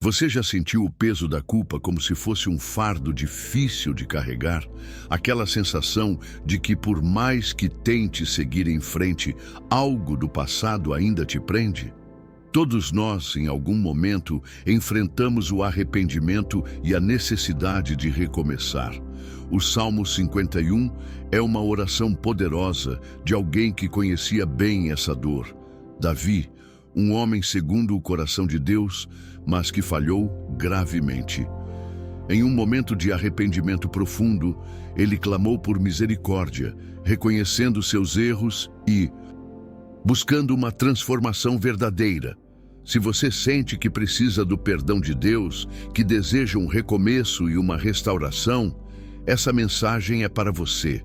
Você já sentiu o peso da culpa como se fosse um fardo difícil de carregar? Aquela sensação de que, por mais que tente seguir em frente, algo do passado ainda te prende? Todos nós, em algum momento, enfrentamos o arrependimento e a necessidade de recomeçar. O Salmo 51 é uma oração poderosa de alguém que conhecia bem essa dor. Davi, um homem segundo o coração de Deus, mas que falhou gravemente. Em um momento de arrependimento profundo, ele clamou por misericórdia, reconhecendo seus erros e buscando uma transformação verdadeira. Se você sente que precisa do perdão de Deus, que deseja um recomeço e uma restauração, essa mensagem é para você.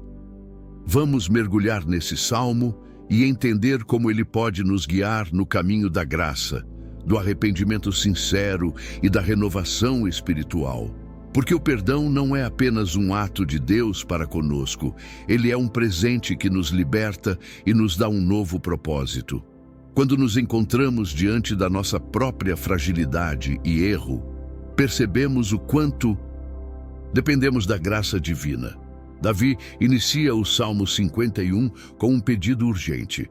Vamos mergulhar nesse salmo e entender como ele pode nos guiar no caminho da graça, do arrependimento sincero e da renovação espiritual. Porque o perdão não é apenas um ato de Deus para conosco, ele é um presente que nos liberta e nos dá um novo propósito. Quando nos encontramos diante da nossa própria fragilidade e erro, percebemos o quanto dependemos da graça divina. Davi inicia o Salmo 51 com um pedido urgente.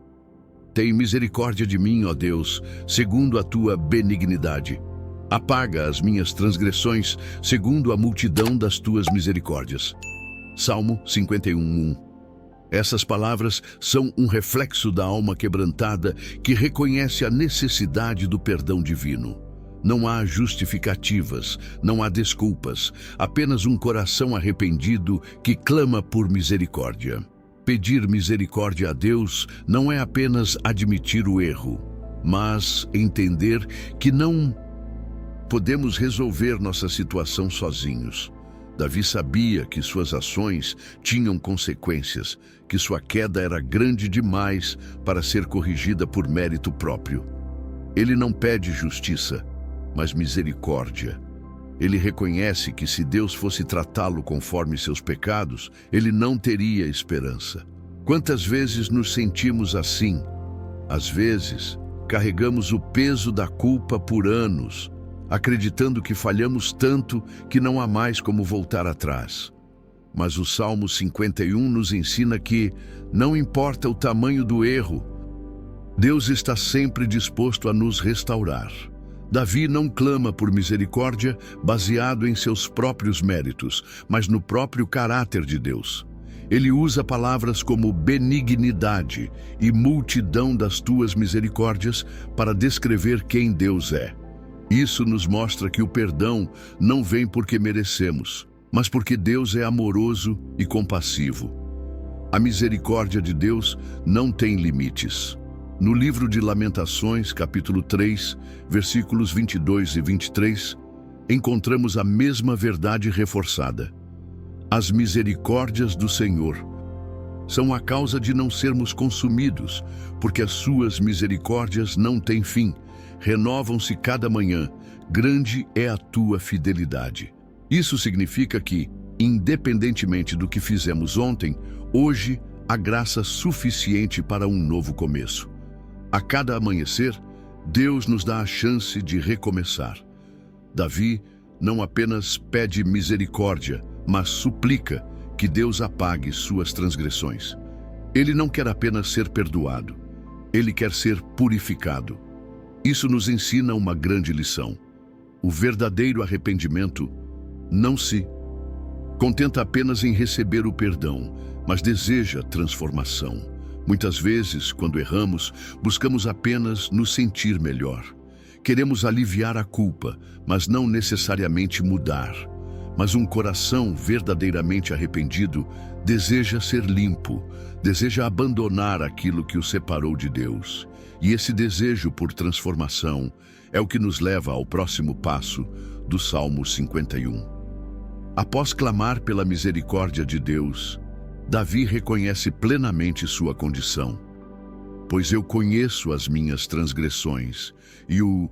Tem misericórdia de mim, ó Deus, segundo a tua benignidade. Apaga as minhas transgressões, segundo a multidão das tuas misericórdias. Salmo 51:1. Essas palavras são um reflexo da alma quebrantada que reconhece a necessidade do perdão divino. Não há justificativas, não há desculpas, apenas um coração arrependido que clama por misericórdia. Pedir misericórdia a Deus não é apenas admitir o erro, mas entender que não podemos resolver nossa situação sozinhos. Davi sabia que suas ações tinham consequências, que sua queda era grande demais para ser corrigida por mérito próprio. Ele não pede justiça, mas misericórdia. Ele reconhece que se Deus fosse tratá-lo conforme seus pecados, ele não teria esperança. Quantas vezes nos sentimos assim? Às vezes, carregamos o peso da culpa por anos, acreditando que falhamos tanto que não há mais como voltar atrás. Mas o Salmo 51 nos ensina que, não importa o tamanho do erro, Deus está sempre disposto a nos restaurar. Davi não clama por misericórdia baseado em seus próprios méritos, mas no próprio caráter de Deus. Ele usa palavras como benignidade e multidão das tuas misericórdias para descrever quem Deus é. Isso nos mostra que o perdão não vem porque merecemos, mas porque Deus é amoroso e compassivo. A misericórdia de Deus não tem limites. No livro de Lamentações, capítulo 3, versículos 22 e 23, encontramos a mesma verdade reforçada. As misericórdias do Senhor são a causa de não sermos consumidos, porque as suas misericórdias não têm fim, renovam-se cada manhã, grande é a tua fidelidade. Isso significa que, independentemente do que fizemos ontem, hoje há graça suficiente para um novo começo. A cada amanhecer, Deus nos dá a chance de recomeçar. Davi não apenas pede misericórdia, mas suplica que Deus apague suas transgressões. Ele não quer apenas ser perdoado, ele quer ser purificado. Isso nos ensina uma grande lição. O verdadeiro arrependimento não se contenta apenas em receber o perdão, mas deseja transformação. Muitas vezes, quando erramos, buscamos apenas nos sentir melhor. Queremos aliviar a culpa, mas não necessariamente mudar. Mas um coração verdadeiramente arrependido deseja ser limpo, deseja abandonar aquilo que o separou de Deus. E esse desejo por transformação é o que nos leva ao próximo passo do Salmo 51. Após clamar pela misericórdia de Deus, Davi reconhece plenamente sua condição. Pois eu conheço as minhas transgressões, e o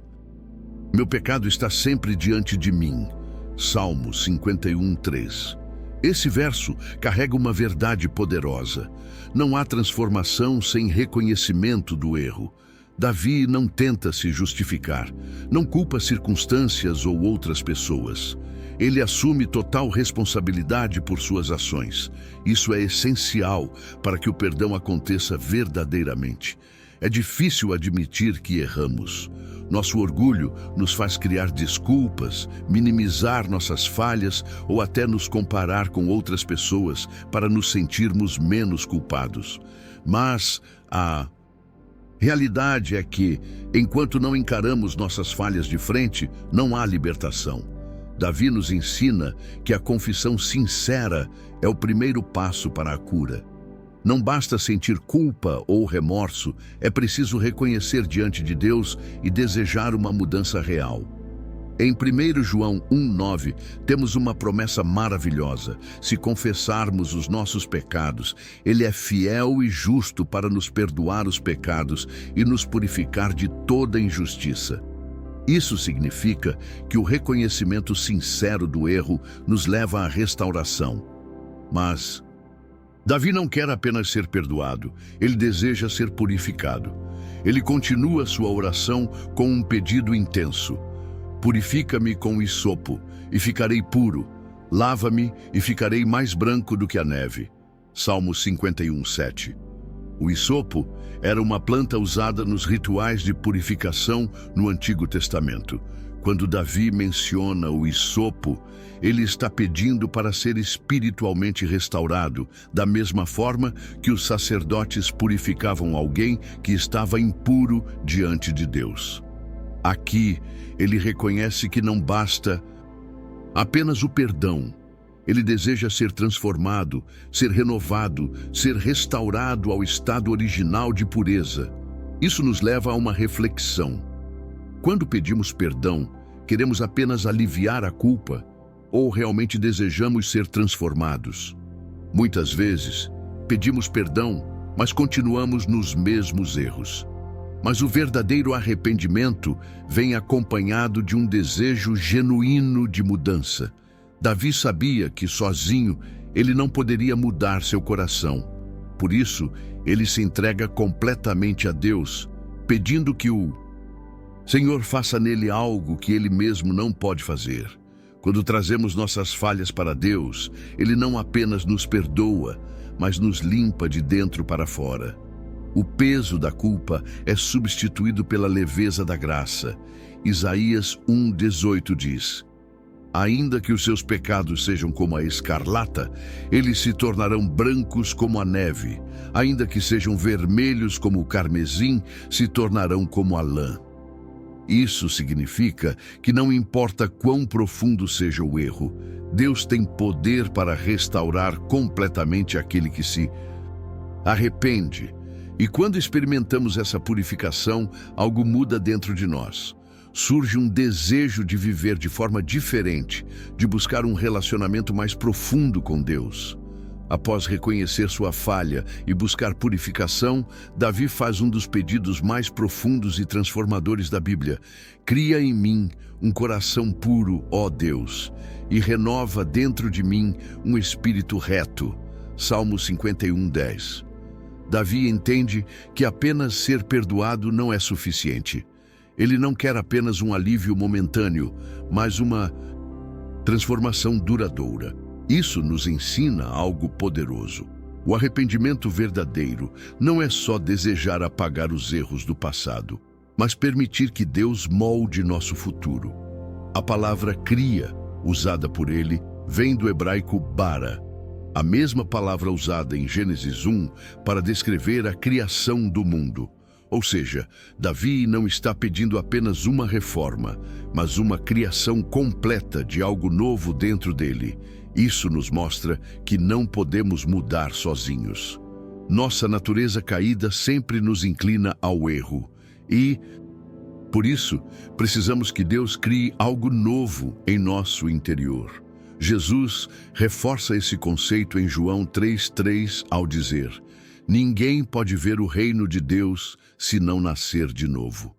meu pecado está sempre diante de mim. Salmo 51:3. Esse verso carrega uma verdade poderosa. Não há transformação sem reconhecimento do erro. Davi não tenta se justificar, não culpa circunstâncias ou outras pessoas. Ele assume total responsabilidade por suas ações. Isso é essencial para que o perdão aconteça verdadeiramente. É difícil admitir que erramos. Nosso orgulho nos faz criar desculpas, minimizar nossas falhas ou até nos comparar com outras pessoas para nos sentirmos menos culpados. Mas a realidade é que, enquanto não encaramos nossas falhas de frente, não há libertação. Davi nos ensina que a confissão sincera é o primeiro passo para a cura. Não basta sentir culpa ou remorso, é preciso reconhecer diante de Deus e desejar uma mudança real. Em 1 João 1,9, temos uma promessa maravilhosa. Se confessarmos os nossos pecados, Ele é fiel e justo para nos perdoar os pecados e nos purificar de toda injustiça. Isso significa que o reconhecimento sincero do erro nos leva à restauração. Mas Davi não quer apenas ser perdoado, ele deseja ser purificado. Ele continua sua oração com um pedido intenso. Purifica-me com hisopo, e ficarei puro. Lava-me, e ficarei mais branco do que a neve. Salmo 51:7. O hisopo era uma planta usada nos rituais de purificação no Antigo Testamento. Quando Davi menciona o hisopo, ele está pedindo para ser espiritualmente restaurado, da mesma forma que os sacerdotes purificavam alguém que estava impuro diante de Deus. Aqui, ele reconhece que não basta apenas o perdão. Ele deseja ser transformado, ser renovado, ser restaurado ao estado original de pureza. Isso nos leva a uma reflexão. Quando pedimos perdão, queremos apenas aliviar a culpa ou realmente desejamos ser transformados? Muitas vezes, pedimos perdão, mas continuamos nos mesmos erros. Mas o verdadeiro arrependimento vem acompanhado de um desejo genuíno de mudança. Davi sabia que sozinho ele não poderia mudar seu coração. Por isso, ele se entrega completamente a Deus, pedindo que o Senhor faça nele algo que ele mesmo não pode fazer. Quando trazemos nossas falhas para Deus, Ele não apenas nos perdoa, mas nos limpa de dentro para fora. O peso da culpa é substituído pela leveza da graça. Isaías 1:18 diz: ainda que os seus pecados sejam como a escarlata, eles se tornarão brancos como a neve. Ainda que sejam vermelhos como o carmesim, se tornarão como a lã. Isso significa que não importa quão profundo seja o erro, Deus tem poder para restaurar completamente aquele que se arrepende. E quando experimentamos essa purificação, algo muda dentro de nós. Surge um desejo de viver de forma diferente, de buscar um relacionamento mais profundo com Deus. Após reconhecer sua falha e buscar purificação, Davi faz um dos pedidos mais profundos e transformadores da Bíblia. Cria em mim um coração puro, ó Deus, e renova dentro de mim um espírito reto. Salmo 51:10. Davi entende que apenas ser perdoado não é suficiente. Ele não quer apenas um alívio momentâneo, mas uma transformação duradoura. Isso nos ensina algo poderoso. O arrependimento verdadeiro não é só desejar apagar os erros do passado, mas permitir que Deus molde nosso futuro. A palavra cria, usada por ele, vem do hebraico bara, a mesma palavra usada em Gênesis 1 para descrever a criação do mundo. Ou seja, Davi não está pedindo apenas uma reforma, mas uma criação completa de algo novo dentro dele. Isso nos mostra que não podemos mudar sozinhos. Nossa natureza caída sempre nos inclina ao erro e, por isso, precisamos que Deus crie algo novo em nosso interior. Jesus reforça esse conceito em João 3:3 ao dizer: ninguém pode ver o reino de Deus se não nascer de novo.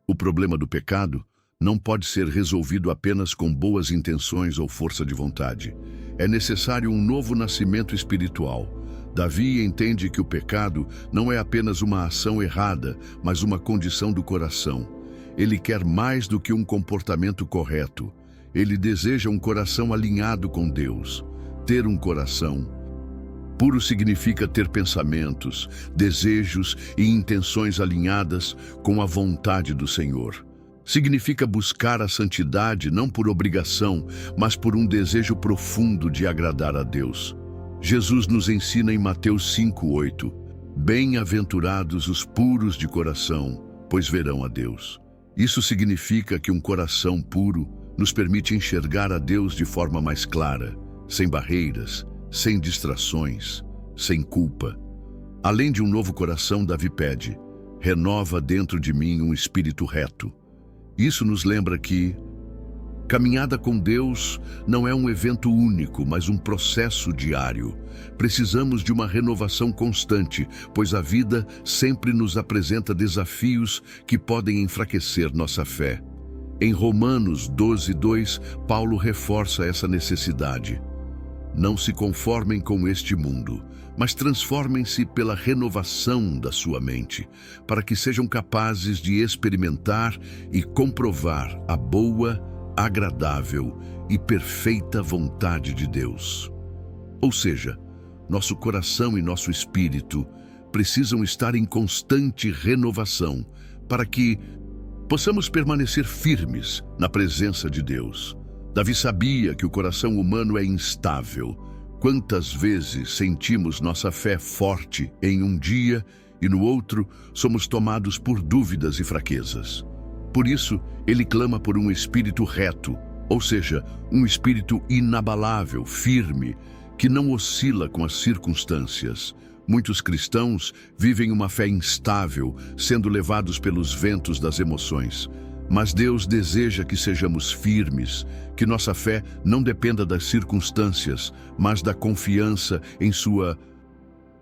O problema do pecado não pode ser resolvido apenas com boas intenções ou força de vontade. É necessário um novo nascimento espiritual. Davi entende que o pecado não é apenas uma ação errada, mas uma condição do coração. Ele quer mais do que um comportamento correto. Ele deseja um coração alinhado com Deus. Ter um coração puro significa ter pensamentos, desejos e intenções alinhadas com a vontade do Senhor. Significa buscar a santidade não por obrigação, mas por um desejo profundo de agradar a Deus. Jesus nos ensina em Mateus 5:8: Bem-aventurados os puros de coração, pois verão a Deus. Isso significa que um coração puro nos permite enxergar a Deus de forma mais clara, sem barreiras, sem distrações, sem culpa. Além de um novo coração, Davi pede: renova dentro de mim um espírito reto. Isso nos lembra que caminhada com Deus não é um evento único, mas um processo diário. Precisamos de uma renovação constante, pois a vida sempre nos apresenta desafios que podem enfraquecer nossa fé. Em Romanos 12:2, Paulo reforça essa necessidade. Não se conformem com este mundo, mas transformem-se pela renovação da sua mente, para que sejam capazes de experimentar e comprovar a boa, agradável e perfeita vontade de Deus. Ou seja, nosso coração e nosso espírito precisam estar em constante renovação para que possamos permanecer firmes na presença de Deus. Davi sabia que o coração humano é instável. Quantas vezes sentimos nossa fé forte em um dia e no outro somos tomados por dúvidas e fraquezas. Por isso, ele clama por um espírito reto, ou seja, um espírito inabalável, firme, que não oscila com as circunstâncias. Muitos cristãos vivem uma fé instável, sendo levados pelos ventos das emoções. Mas Deus deseja que sejamos firmes, que nossa fé não dependa das circunstâncias, mas da confiança em sua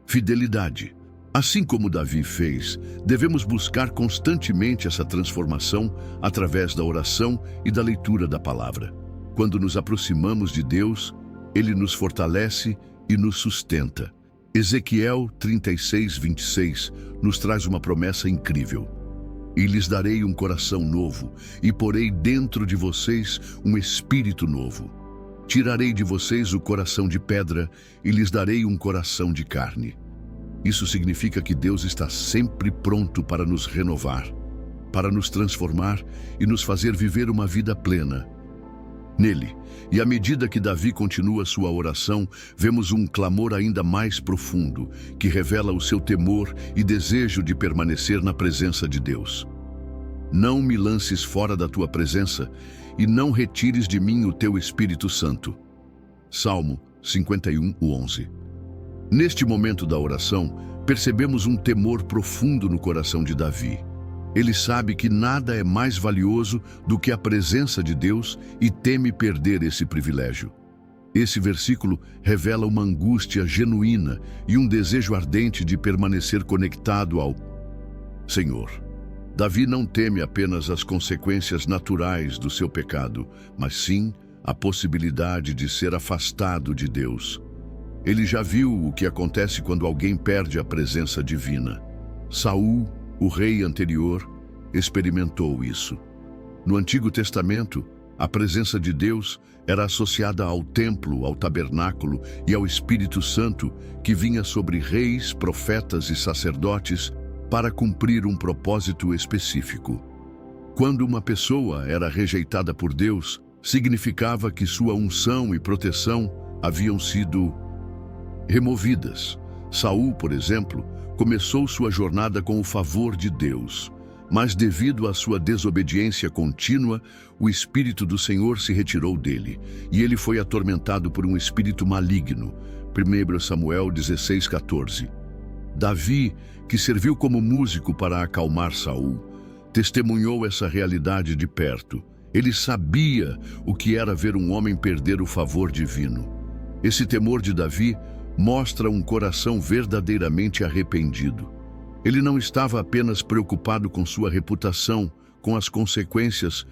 fidelidade. Assim como Davi fez, devemos buscar constantemente essa transformação através da oração e da leitura da palavra. Quando nos aproximamos de Deus, Ele nos fortalece e nos sustenta. Ezequiel 36:26 nos traz uma promessa incrível. E lhes darei um coração novo, e porei dentro de vocês um espírito novo. Tirarei de vocês o coração de pedra, e lhes darei um coração de carne. Isso significa que Deus está sempre pronto para nos renovar, para nos transformar e nos fazer viver uma vida plena nele. E à medida que Davi continua sua oração, vemos um clamor ainda mais profundo, que revela o seu temor e desejo de permanecer na presença de Deus. Não me lances fora da tua presença e não retires de mim o teu Espírito Santo. Salmo 51:11. Neste momento da oração, percebemos um temor profundo no coração de Davi. Ele sabe que nada é mais valioso do que a presença de Deus e teme perder esse privilégio. Esse versículo revela uma angústia genuína e um desejo ardente de permanecer conectado ao Senhor. Davi não teme apenas as consequências naturais do seu pecado, mas sim a possibilidade de ser afastado de Deus. Ele já viu o que acontece quando alguém perde a presença divina. Saul, o rei anterior, experimentou isso. No Antigo Testamento, a presença de Deus era associada ao templo, ao tabernáculo e ao Espírito Santo, que vinha sobre reis, profetas e sacerdotes para cumprir um propósito específico. Quando uma pessoa era rejeitada por Deus, significava que sua unção e proteção haviam sido removidas. Saul, por exemplo, começou sua jornada com o favor de Deus, mas devido à sua desobediência contínua, o Espírito do Senhor se retirou dele, e ele foi atormentado por um espírito maligno. 1 Samuel 16:14. Davi, que serviu como músico para acalmar Saul, testemunhou essa realidade de perto. Ele sabia o que era ver um homem perder o favor divino. Esse temor de Davi mostra um coração verdadeiramente arrependido. Ele não estava apenas preocupado com sua reputação, com as consequências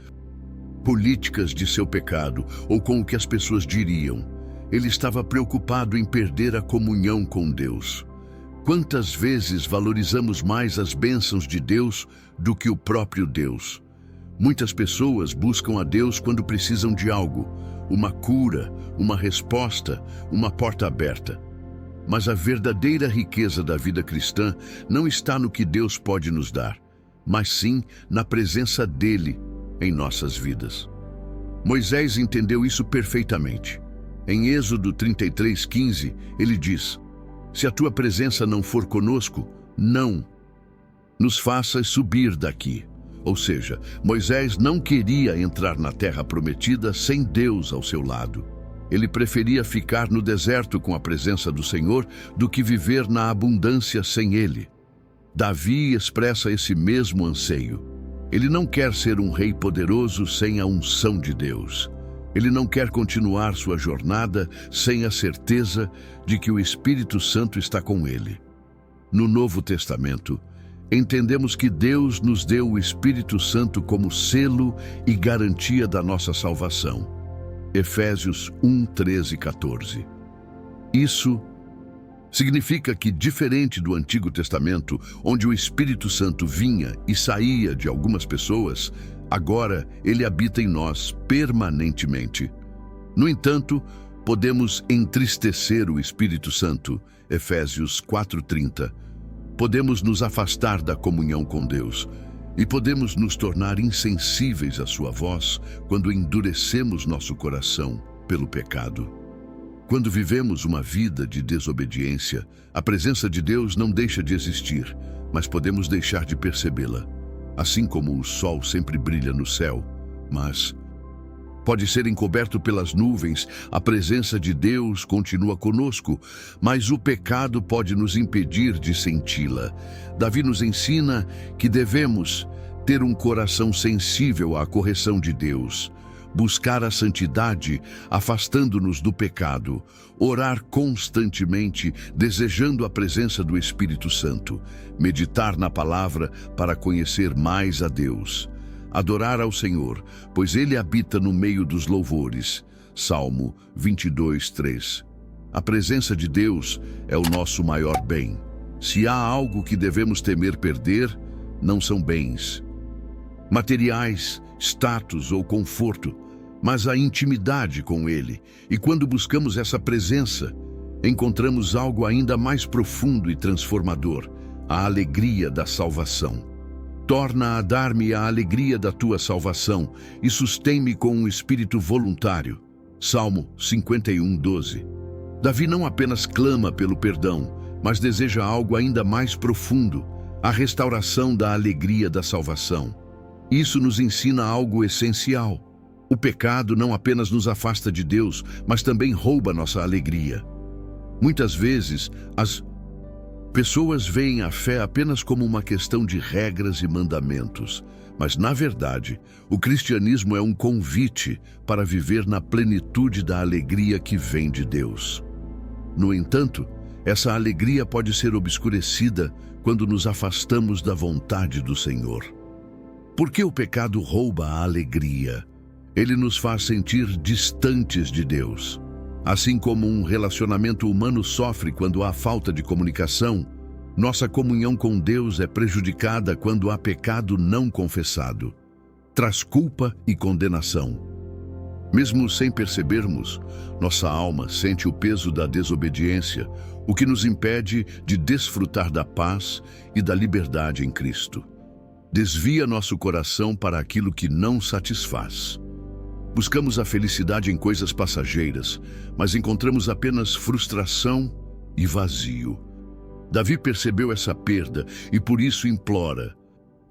políticas de seu pecado ou com o que as pessoas diriam. ele estava preocupado em perder a comunhão com Deus. Quantas vezes valorizamos mais as bênçãos de Deus do que o próprio Deus? Muitas pessoas buscam a Deus quando precisam de algo, uma cura, uma resposta, uma porta aberta. Mas a verdadeira riqueza da vida cristã não está no que Deus pode nos dar, mas sim na presença dele em nossas vidas. Moisés entendeu isso perfeitamente. Em Êxodo 33:15, ele diz: "Se a tua presença não for conosco, não nos faças subir daqui." Ou seja, Moisés não queria entrar na terra prometida sem Deus ao seu lado. Ele preferia ficar no deserto com a presença do Senhor do que viver na abundância sem ele. Davi expressa esse mesmo anseio. Ele não quer ser um rei poderoso sem a unção de Deus. Ele não quer continuar sua jornada sem a certeza de que o Espírito Santo está com ele. No Novo Testamento, entendemos que Deus nos deu o Espírito Santo como selo e garantia da nossa salvação. Efésios 1:13-14. Isso significa que, diferente do Antigo Testamento, onde o Espírito Santo vinha e saía de algumas pessoas, agora ele habita em nós permanentemente. No entanto, podemos entristecer o Espírito Santo, Efésios 4:30. Podemos nos afastar da comunhão com Deus e podemos nos tornar insensíveis à sua voz quando endurecemos nosso coração pelo pecado. Quando vivemos uma vida de desobediência, a presença de Deus não deixa de existir, mas podemos deixar de percebê-la. Assim como o sol sempre brilha no céu, mas pode ser encoberto pelas nuvens, a presença de Deus continua conosco, mas o pecado pode nos impedir de senti-la. Davi nos ensina que devemos ter um coração sensível à correção de Deus, buscar a santidade, afastando-nos do pecado, orar constantemente, desejando a presença do Espírito Santo, meditar na palavra para conhecer mais a Deus, adorar ao Senhor, pois Ele habita no meio dos louvores. Salmo 22:3. A presença de Deus é o nosso maior bem. Se há algo que devemos temer perder, não são bens materiais, status ou conforto, mas a intimidade com Ele. E quando buscamos essa presença, encontramos algo ainda mais profundo e transformador: a alegria da salvação. Torna a dar-me a alegria da tua salvação e sustém-me com um espírito voluntário. Salmo 51:12. Davi não apenas clama pelo perdão, mas deseja algo ainda mais profundo: a restauração da alegria da salvação. Isso nos ensina algo essencial. O pecado não apenas nos afasta de Deus, mas também rouba nossa alegria. Muitas vezes, as pessoas veem a fé apenas como uma questão de regras e mandamentos, mas, na verdade, o cristianismo é um convite para viver na plenitude da alegria que vem de Deus. No entanto, essa alegria pode ser obscurecida quando nos afastamos da vontade do Senhor. Por que o pecado rouba a alegria? Ele nos faz sentir distantes de Deus. Assim como um relacionamento humano sofre quando há falta de comunicação, nossa comunhão com Deus é prejudicada quando há pecado não confessado. Traz culpa e condenação. Mesmo sem percebermos, nossa alma sente o peso da desobediência, o que nos impede de desfrutar da paz e da liberdade em Cristo. Desvia nosso coração para aquilo que não satisfaz. Buscamos a felicidade em coisas passageiras, mas encontramos apenas frustração e vazio. Davi percebeu essa perda e por isso implora: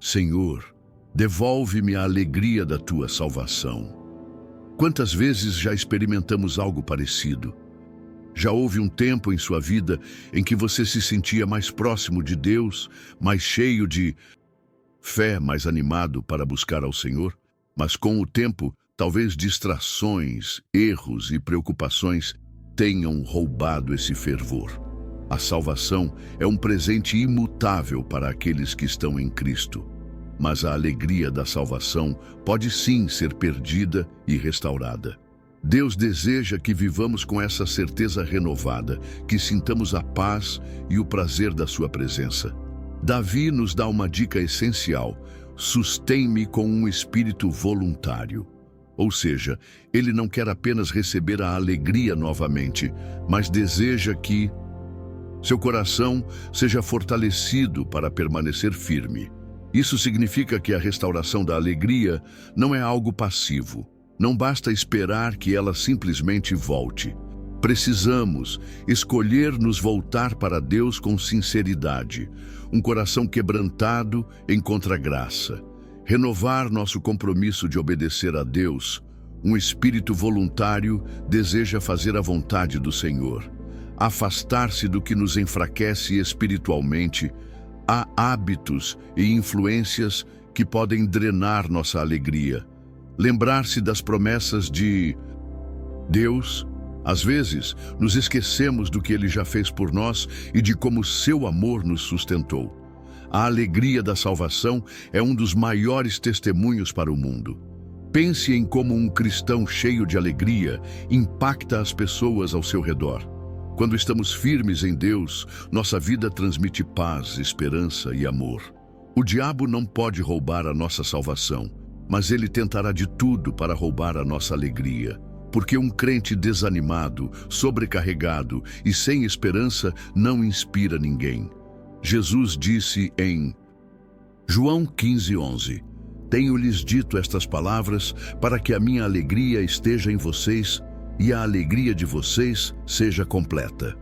Senhor, devolve-me a alegria da tua salvação. Quantas vezes já experimentamos algo parecido? Já houve um tempo em sua vida em que você se sentia mais próximo de Deus, mais cheio de fé, mais animado para buscar ao Senhor? Mas com o tempo, talvez distrações, erros e preocupações tenham roubado esse fervor. A salvação é um presente imutável para aqueles que estão em Cristo, mas a alegria da salvação pode sim ser perdida e restaurada. Deus deseja que vivamos com essa certeza renovada, que sintamos a paz e o prazer da sua presença. Davi nos dá uma dica essencial: sustém-me com um espírito voluntário. Ou seja, ele não quer apenas receber a alegria novamente, mas deseja que seu coração seja fortalecido para permanecer firme. Isso significa que a restauração da alegria não é algo passivo. Não basta esperar que ela simplesmente volte. Precisamos escolher nos voltar para Deus com sinceridade. Um coração quebrantado encontra graça. Renovar nosso compromisso de obedecer a Deus. Um espírito voluntário deseja fazer a vontade do Senhor. Afastar-se do que nos enfraquece espiritualmente. Há hábitos e influências que podem drenar nossa alegria. Lembrar-se das promessas de Deus. Às vezes, nos esquecemos do que Ele já fez por nós e de como seu amor nos sustentou. A alegria da salvação é um dos maiores testemunhos para o mundo. Pense em como um cristão cheio de alegria impacta as pessoas ao seu redor. Quando estamos firmes em Deus, nossa vida transmite paz, esperança e amor. O diabo não pode roubar a nossa salvação, mas ele tentará de tudo para roubar a nossa alegria. Porque um crente desanimado, sobrecarregado e sem esperança não inspira ninguém. Jesus disse em João 15:11, tenho-lhes dito estas palavras para que a minha alegria esteja em vocês e a alegria de vocês seja completa.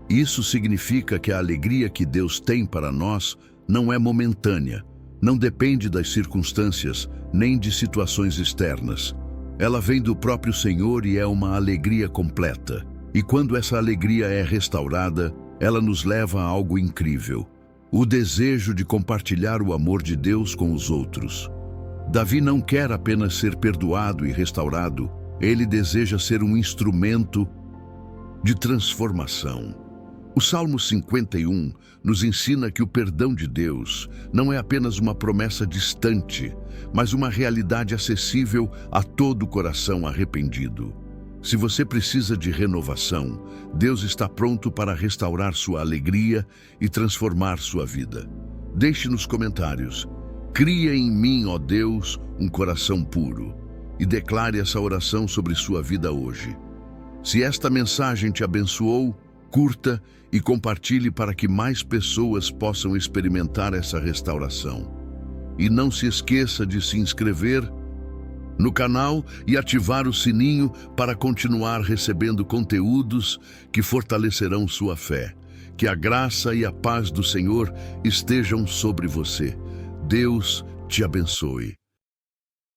Isso significa que a alegria que Deus tem para nós não é momentânea, não depende das circunstâncias, nem de situações externas. Ela vem do próprio Senhor e é uma alegria completa. E quando essa alegria é restaurada, ela nos leva a algo incrível: o desejo de compartilhar o amor de Deus com os outros. Davi não quer apenas ser perdoado e restaurado, ele deseja ser um instrumento de transformação. O Salmo 51 nos ensina que o perdão de Deus não é apenas uma promessa distante, mas uma realidade acessível a todo coração arrependido. Se você precisa de renovação, Deus está pronto para restaurar sua alegria e transformar sua vida. Deixe nos comentários: cria em mim, ó Deus, um coração puro, e declare essa oração sobre sua vida hoje. Se esta mensagem te abençoou, curta e compartilhe para que mais pessoas possam experimentar essa restauração. E não se esqueça de se inscrever no canal e ativar o sininho para continuar recebendo conteúdos que fortalecerão sua fé. Que a graça e a paz do Senhor estejam sobre você. Deus te abençoe.